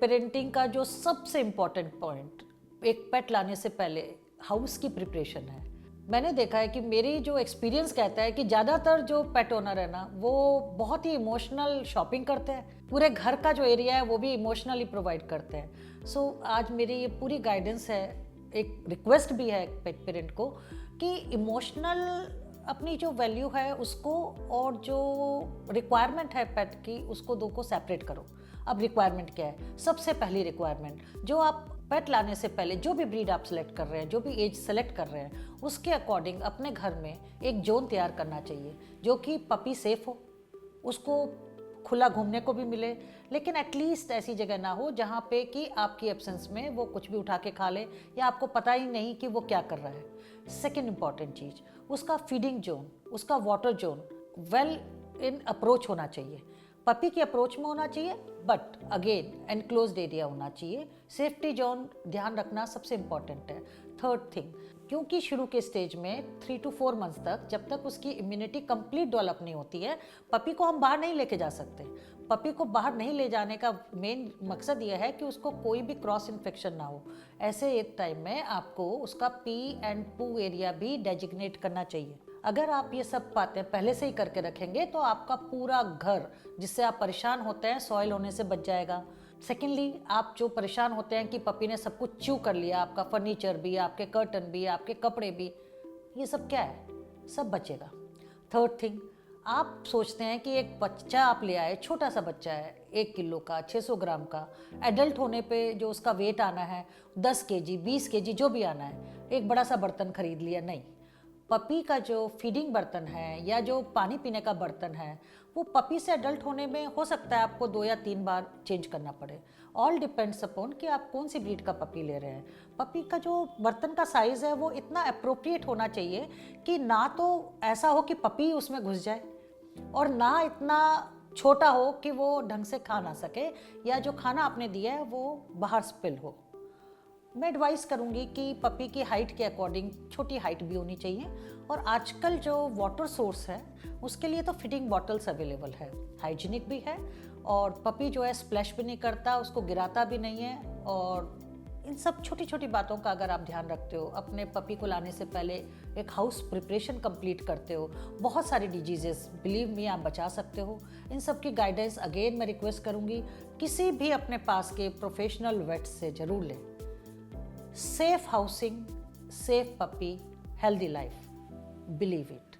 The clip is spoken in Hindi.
पेरेंटिंग का जो सबसे इम्पोर्टेंट पॉइंट एक पेट लाने से पहले हाउस की प्रिपरेशन है। मैंने देखा है कि मेरी जो एक्सपीरियंस कहता है कि ज़्यादातर जो पेट ओनर है ना, वो बहुत ही इमोशनल शॉपिंग करते हैं, पूरे घर का जो एरिया है वो भी इमोशनली प्रोवाइड करते हैं। सो आज मेरी ये पूरी गाइडेंस है, एक रिक्वेस्ट भी है पेट पेरेंट को कि इमोशनल अपनी जो वैल्यू है उसको और जो रिक्वायरमेंट है पेट की, उसको दो को सेपरेट करो। अब रिक्वायरमेंट क्या है? सबसे पहली रिक्वायरमेंट, जो आप पेट लाने से पहले जो भी ब्रीड आप सेलेक्ट कर रहे हैं, जो भी एज सेलेक्ट कर रहे हैं, उसके अकॉर्डिंग अपने घर में एक जोन तैयार करना चाहिए जो कि पपी सेफ हो, उसको खुला घूमने को भी मिले, लेकिन एटलीस्ट ऐसी जगह ना हो जहाँ पे कि आपकी एब्सेंस में वो कुछ भी उठा के खा ले या आपको पता ही नहीं कि वो क्या कर रहा है। सेकेंड इंपॉर्टेंट चीज़, उसका फीडिंग जोन, उसका water zone well in approach होना चाहिए। पपी की अप्रोच में होना चाहिए, बट अगेन एनक्लोज्ड एरिया होना चाहिए। सेफ्टी जोन ध्यान रखना सबसे इम्पॉर्टेंट है। थर्ड थिंग, क्योंकि शुरू के स्टेज में 3 to 4 मंथ्स तक, जब तक उसकी इम्यूनिटी कंप्लीट डेवलप नहीं होती है, पपी को हम बाहर नहीं लेके जा सकते। पपी को बाहर नहीं ले जाने का मेन मकसद यह है कि उसको कोई भी क्रॉस इन्फेक्शन ना हो। ऐसे एक टाइम में आपको उसका पी एंड पू एरिया भी डेजिग्नेट करना चाहिए। अगर आप ये सब बातें पहले से ही करके रखेंगे तो आपका पूरा घर, जिससे आप परेशान होते हैं, सॉइल होने से बच जाएगा। सेकेंडली, आप जो परेशान होते हैं कि पपी ने सब कुछ च्यू कर लिया, आपका फर्नीचर भी, आपके कर्टन भी, आपके कपड़े भी, ये सब क्या है? सब बचेगा। थर्ड थिंग, आप सोचते हैं कि एक बच्चा आप ले आए, छोटा सा बच्चा है, 1 किलो का, 600 ग्राम का, एडल्ट होने पे जो उसका वेट आना है 10 केजी, 20 केजी, जो भी आना है, एक बड़ा सा बर्तन खरीद लिया, नहीं। पपी का जो फीडिंग बर्तन है या जो पानी पीने का बर्तन है, वो पपी से अडल्ट होने में हो सकता है आपको 2 या 3 बार चेंज करना पड़े। ऑल डिपेंड्स अपॉन कि आप कौन सी ब्रीड का पपी ले रहे हैं। पपी का जो बर्तन का साइज़ है वो इतना अप्रोप्रिएट होना चाहिए कि ना तो ऐसा हो कि पपी उसमें घुस जाए और ना इतना छोटा हो कि वो ढंग से खा ना सके, या जो खाना आपने दिया है वो बाहर स्पिल हो। मैं एडवाइस करूँगी कि पपी की हाइट के अकॉर्डिंग छोटी हाइट भी होनी चाहिए, और आजकल जो वाटर सोर्स है उसके लिए तो फिटिंग बॉटल्स अवेलेबल है, हाइजीनिक भी है, और पपी जो है स्प्लैश भी नहीं करता, उसको गिराता भी नहीं है। और इन सब छोटी छोटी बातों का अगर आप ध्यान रखते हो, अपने पपी को लाने से पहले एक हाउस प्रिपरेशन कंप्लीट करते हो, बहुत सारी डिजीजेस बिलीव मी आप बचा सकते हो। इन सब की गाइडेंस अगेन मैं रिक्वेस्ट करूँगी, किसी भी अपने पास के प्रोफेशनल वेट से ज़रूर लें। Safe housing, safe puppy, healthy life. Believe it.